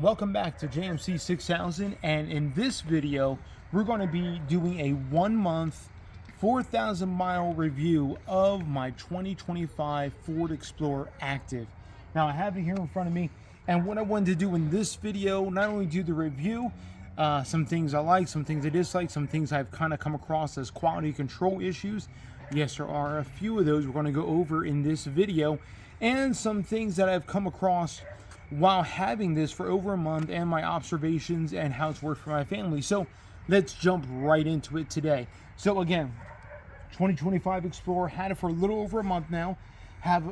Welcome back to jmc6000, and in this video we're going to be doing a 1 month 4,000 mile review of my 2025 Ford Explorer Active. Now I have it here in front of me, and what I wanted to do in this video, not only do the review, some things I like, some things I dislike, some things I've kind of come across as quality control issues. Yes, there are a few of those we're going to go over in this video, and some things that I've come across while having this for over a month, and my observations and how it's worked for my family. So let's jump right into it today. So again, 2025 Explorer, had it for a little over a month now, have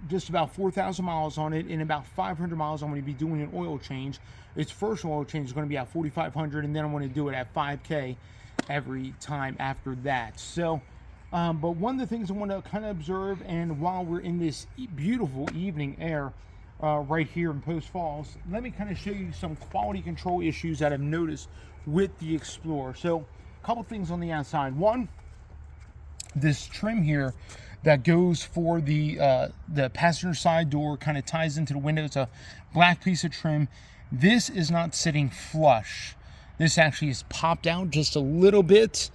just about 4,000 miles on it. In about 500 miles I'm going to be doing an oil change. Its first oil change is going to be at 4,500, and then I'm going to do it at 5K every time after that. So but one of the things I want to kind of observe, and while we're in this beautiful evening air right here in Post Falls, let me kind of show you some quality control issues that I've noticed with the Explorer. So a couple things on the outside. One, this trim here that goes for the passenger side door kind of ties into the window. It's a black piece of trim. This is not sitting flush. This actually is popped out just a little bit.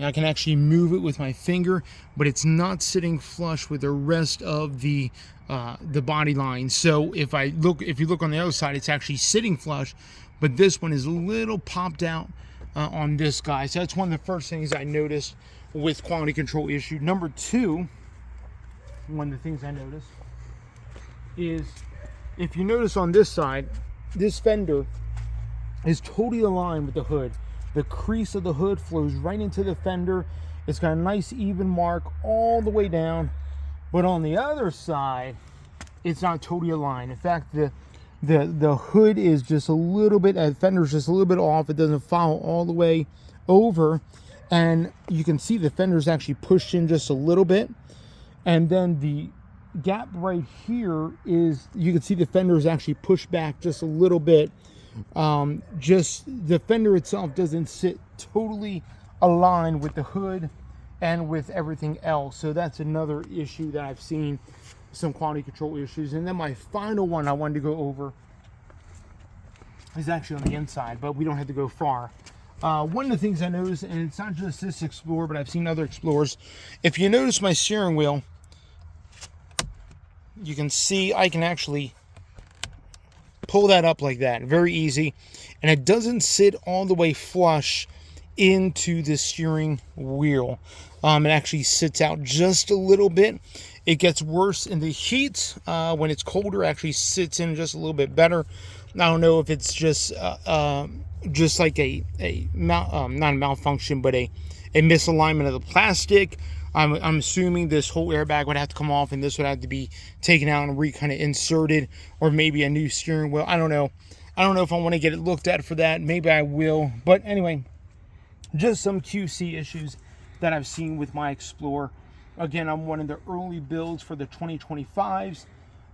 I can actually move it with my finger, but it's not sitting flush with the rest of the body line. So if you look on the other side, it's actually sitting flush, but this one is a little popped out on this guy. So that's one of the first things I noticed with quality control issue. Number two, one of the things I noticed is, if you notice on this side, this fender is totally aligned with the hood. The crease of the hood flows right into the fender. It's got a nice even mark all the way down. But on the other side, it's not totally aligned. In fact, the hood is just a little bit, the fender's just a little bit off. It doesn't follow all the way over. And you can see the fender's actually pushed in just a little bit. And then the gap right here is, you can see the fender is actually pushed back just a little bit. Just the fender itself doesn't sit totally aligned with the hood and with everything else. So that's another issue that I've seen, some quality control issues. And then my final one I wanted to go over is actually on the inside, but we don't have to go far. One of the things I noticed, and it's not just this Explorer, but I've seen other Explorers. If you notice my steering wheel, you can see I can actually pull that up like that, very easy, and it doesn't sit all the way flush into the steering wheel. It actually sits out just a little bit. It gets worse in the heat. When it's colder, it actually sits in just a little bit better. I don't know if it's just like not a malfunction, but a misalignment of the plastic. I'm assuming this whole airbag would have to come off, and this would have to be taken out and kind of inserted, or maybe a new steering wheel. I don't know. I don't know if I want to get it looked at for that. Maybe I will. But anyway, just some QC issues that I've seen with my Explorer. Again, I'm one of the early builds for the 2025s,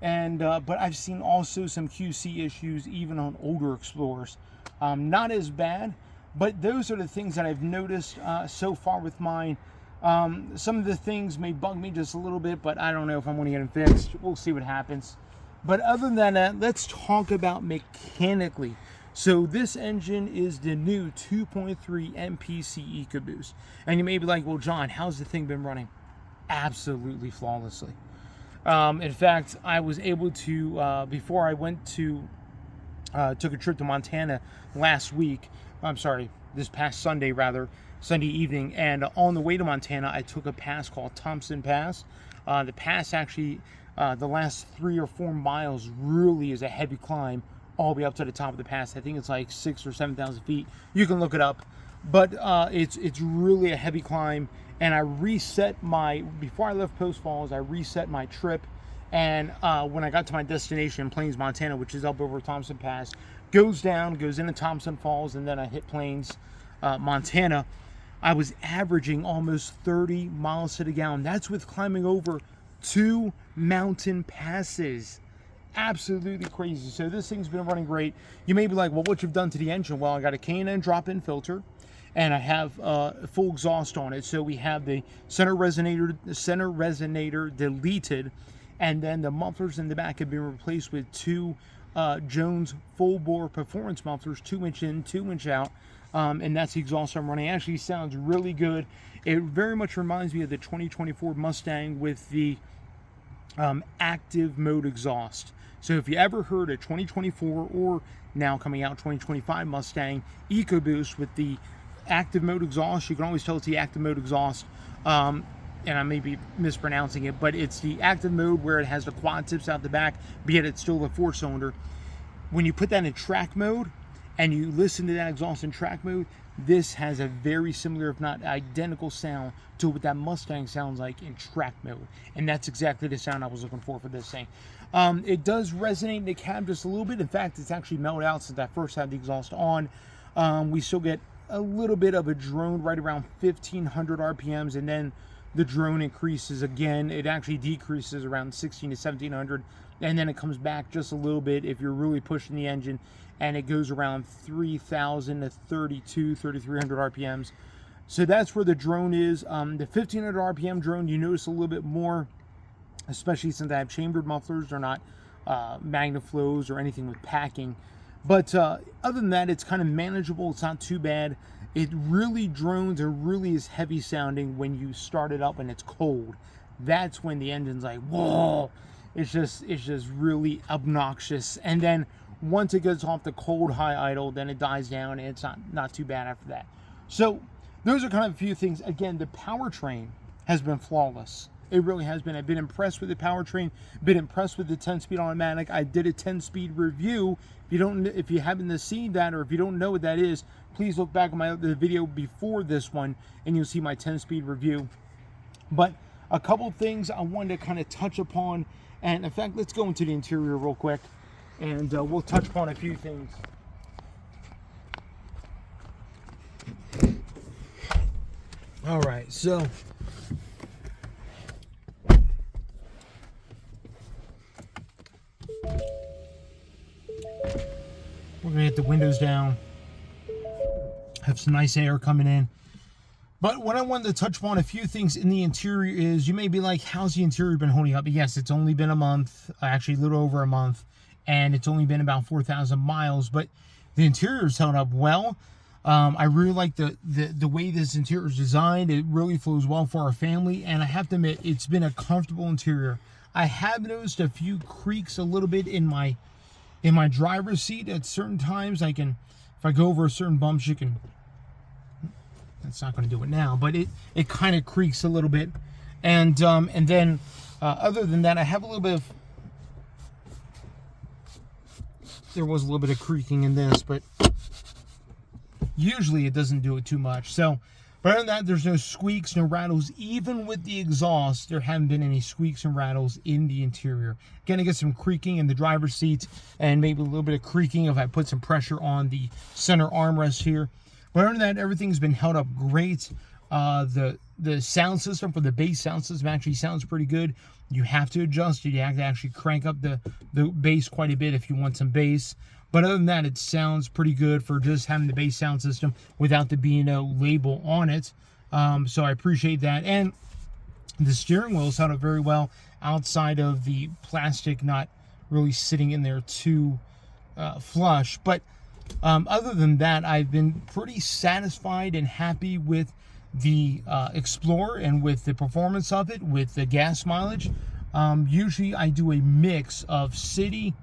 and but I've seen also some QC issues even on older Explorers. Not as bad, but those are the things that I've noticed so far with mine. Some of the things may bug me just a little bit, but I don't know if I'm going to get them fixed. We'll see what happens. But other than that, let's talk about mechanically. So this engine is the new 2.3 MPC EcoBoost. And you may be like, well, John, how's the thing been running? Absolutely flawlessly. In fact, I was able to, before I went to, took a trip to Montana last week, this past Sunday rather, Sunday evening, and on the way to Montana, I took a pass called Thompson Pass. The pass actually, the last 3 or 4 miles really is a heavy climb all the way up to the top of the pass. I think it's like 6,000 or 7,000 feet. You can look it up, but it's really a heavy climb. And I reset before I left Post Falls, I reset my trip. And when I got to my destination in Plains, Montana, which is up over Thompson Pass, goes into Thompson Falls, and then I hit Plains, Montana. I was averaging almost 30 miles to the gallon. That's with climbing over 2 mountain passes. Absolutely crazy. So this thing's been running great. You may be like, well, what you've done to the engine? Well, I got a K&N drop-in filter, and I have full exhaust on it. So we have the center resonator deleted, and then the mufflers in the back have been replaced with 2 Jones full bore performance mufflers, 2-inch in, 2-inch out. And that's the exhaust I'm running. It actually sounds really good. It very much reminds me of the 2024 Mustang with the active mode exhaust. So if you ever heard a 2024 or now coming out 2025 Mustang EcoBoost with the active mode exhaust, you can always tell it's the active mode exhaust. And I may be mispronouncing it, but it's the active mode where it has the quad tips out the back, but yet it's still a 4-cylinder. When you put that in track mode and you listen to that exhaust in track mode, this has a very similar, if not identical, sound to what that Mustang sounds like in track mode. And that's exactly the sound I was looking for this thing. It does resonate in the cab just a little bit. In fact, it's actually mellowed out since I first had the exhaust on. We still get a little bit of a drone right around 1500 RPMs, and then the drone increases again. It actually decreases around 16 to 1700, and then it comes back just a little bit if you're really pushing the engine, and it goes around 3000 to 3300 RPMs. So that's where the drone is. The 1500 RPM drone, you notice a little bit more, especially since I have chambered mufflers. They're not MagnaFlows or anything with packing. But other than that, it's kind of manageable. It's not too bad. It really drones or really is heavy sounding when you start it up and it's cold. That's when the engine's like, whoa. It's just really obnoxious. And then once it gets off the cold high idle, then it dies down, and it's not too bad after that. So those are kind of a few things. Again, the powertrain has been flawless. It really has been. I've been impressed with the powertrain, been impressed with the 10-speed automatic. I did a 10-speed review. If you haven't seen that, or if you don't know what that is, please look back at the video before this one and you'll see my 10-speed review. But a couple things I wanted to kind of touch upon, and in fact, let's go into the interior real quick, and we'll touch upon a few things. All right, so we're gonna get the windows down, have some nice air coming in. But what I wanted to touch upon a few things in the interior is, you may be like, how's the interior been holding up? Yes, it's only been a month, actually a little over a month, and it's only been about 4,000 miles, but the interior's held up well. I really like the way this interior is designed. It really flows well for our family, and I have to admit, it's been a comfortable interior. I have noticed a few creaks a little bit in my driver's seat at certain times. If I go over certain bumps, that's not going to do it now, but it kind of creaks a little bit. And then other than that, I have a little bit of, there was a little bit of creaking in this, but usually it doesn't do it too much. So, but other than that, there's no squeaks, no rattles. Even with the exhaust, there haven't been any squeaks and rattles in the interior. Gonna get some creaking in the driver's seat, and maybe a little bit of creaking if I put some pressure on the center armrest here. But other than that, everything's been held up great. The sound system, for the bass sound system, actually sounds pretty good. You have to adjust it. You have to actually crank up the bass quite a bit if you want some bass. But other than that, it sounds pretty good for just having the bass sound system without the B&O label on it. So I appreciate that. And the steering wheel held up very well outside of the plastic not really sitting in there too flush. But other than that, I've been pretty satisfied and happy with the Explorer and with the performance of it, with the gas mileage. Usually I do a mix of city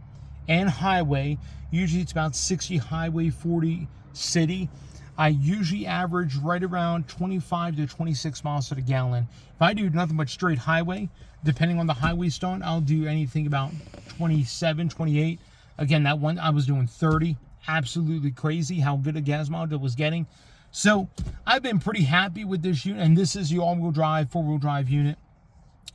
and highway. Usually it's about 60 highway, 40 city. I usually average right around 25 to 26 miles to the gallon. If I do nothing but straight highway, depending on the highway stunt, I'll do anything about 27, 28. Again, that one I was doing 30. Absolutely crazy how good a gas mileage it was getting. So I've been pretty happy with this unit, and this is the all-wheel drive, four-wheel drive unit.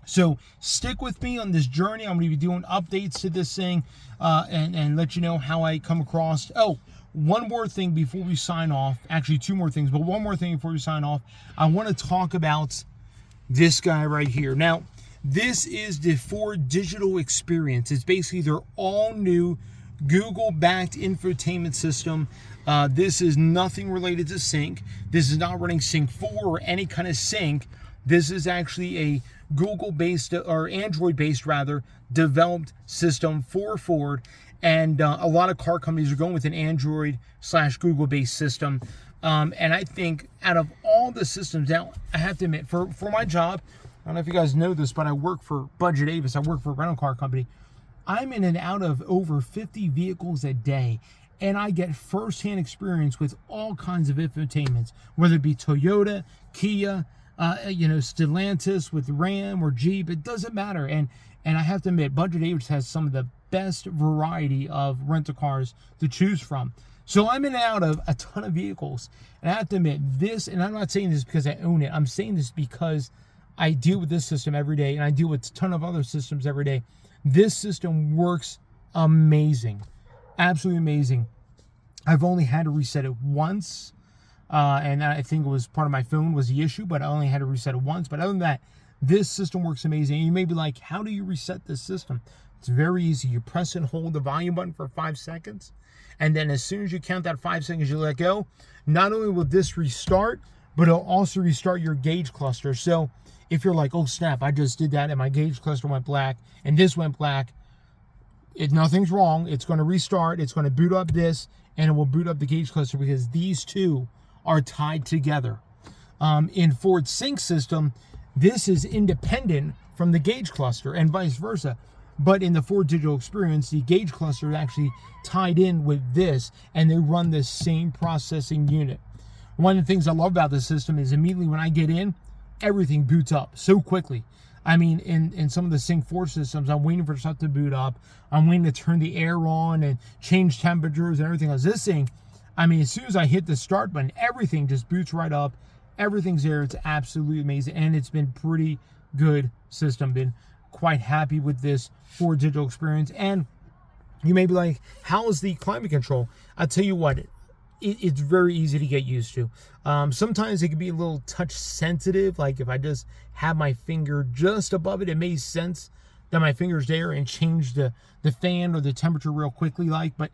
So stick with me on this journey. I'm going to be doing updates to this thing and let you know how I come across. Oh, one more thing before we sign off. Actually, two more things, but one more thing before we sign off. I want to talk about this guy right here. Now, this is the Ford Digital Experience. It's basically their all-new Google-backed infotainment system. This is nothing related to Sync. This is not running Sync 4 or any kind of sync. This is actually a Google-based, or Android-based rather, developed system for Ford. And a lot of car companies are going with an Android/Google-based system. And I think out of all the systems, now I have to admit, for my job, I don't know if you guys know this, but I work for Budget Avis. I work for a rental car company. I'm in and out of over 50 vehicles a day, and I get firsthand experience with all kinds of infotainments, whether it be Toyota, Kia, Stellantis with Ram or Jeep. It doesn't matter. And I have to admit, Budget Avis has some of the best variety of rental cars to choose from. So I'm in and out of a ton of vehicles, and I have to admit this, and I'm not saying this because I own it. I'm saying this because I deal with this system every day, and I deal with a ton of other systems every day. This system works amazing, absolutely amazing. I've only had to reset it once, and I think it was part of my phone was the issue, but I only had to reset it once. But other than that, this system works amazing. And you may be like, how do you reset this system? It's very easy. You press and hold the volume button for 5 seconds, and then as soon as you count that 5 seconds, you let go. Not only will this restart, but it'll also restart your gauge cluster. So if you're like, oh snap, I just did that and my gauge cluster went black and this went black, nothing's wrong. It's going to restart. It's going to boot up this, and it will boot up the gauge cluster because these two are tied together. In Ford Sync system, this is independent from the gauge cluster and vice versa. But in the Ford Digital Experience, the gauge cluster is actually tied in with this, and they run the same processing unit. One of the things I love about this system is immediately when I get in, everything boots up so quickly. I mean, in some of the Sync 4 systems, I'm waiting for stuff to boot up. I'm waiting to turn the air on and change temperatures and everything else. This thing, I mean, as soon as I hit the start button, everything just boots right up. Everything's there. It's absolutely amazing. And it's been pretty good system. Been quite happy with this Ford Digital Experience. And you may be like, how is the climate control? I'll tell you what, it's very easy to get used to. Sometimes it can be a little touch sensitive. Like if I just have my finger just above it, it makes sense that my finger's there and change the fan or the temperature real quickly. But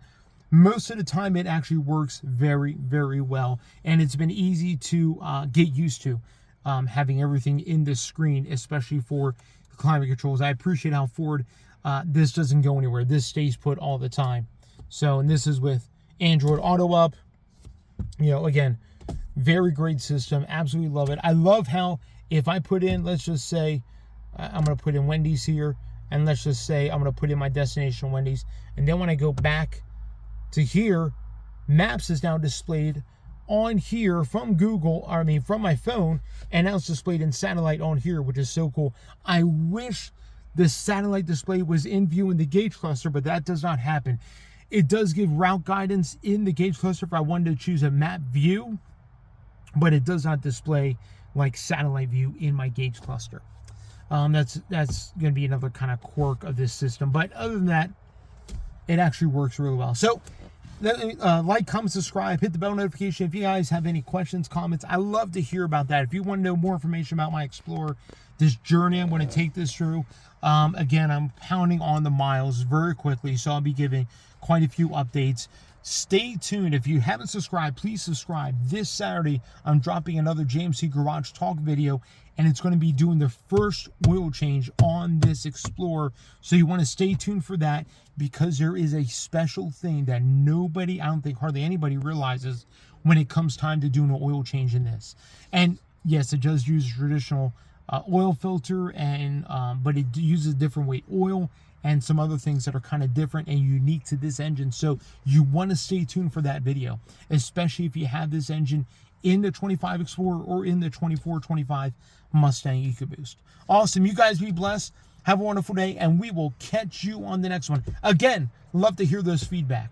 most of the time it actually works very, very well. And it's been easy to get used to having everything in this screen, especially for the climate controls. I appreciate how Ford, this doesn't go anywhere. This stays put all the time. So, and this is with Android Auto Up. Again, very great system. Absolutely love it. I love how if I put in, let's just say, I'm going to put in Wendy's here, and let's just say I'm going to put in my destination Wendy's, and then when I go back to here, Maps is now displayed on here from Google, from my phone, and now it's displayed in satellite on here, which is so cool. I wish the satellite display was in view in the gauge cluster, but that does not happen. It does give route guidance in the gauge cluster if I wanted to choose a map view, but it does not display like satellite view in my gauge cluster. That's going to be another kind of quirk of this system. But other than that, it actually works really well. So like, comment, subscribe, hit the bell notification. If you guys have any questions, comments, I love to hear about that. If you want to know more information about my Explorer, this journey I'm going to take this through, again, I'm pounding on the miles very quickly, so I'll be giving quite a few updates. Stay tuned. If you haven't subscribed, please subscribe. This Saturday, I'm dropping another JMC Garage Talk video, and it's going to be doing the first oil change on this Explorer. So you want to stay tuned for that, because there is a special thing that nobody, I don't think hardly anybody realizes when it comes time to doing an oil change in this. And yes, it does use traditional oil filter, and but it uses different weight oil and some other things that are kind of different and unique to this engine. So you want to stay tuned for that video, especially if you have this engine in the 25 Explorer or in the 24-25 Mustang EcoBoost. Awesome. You guys be blessed. Have a wonderful day, and we will catch you on the next one. Again, love to hear those feedback.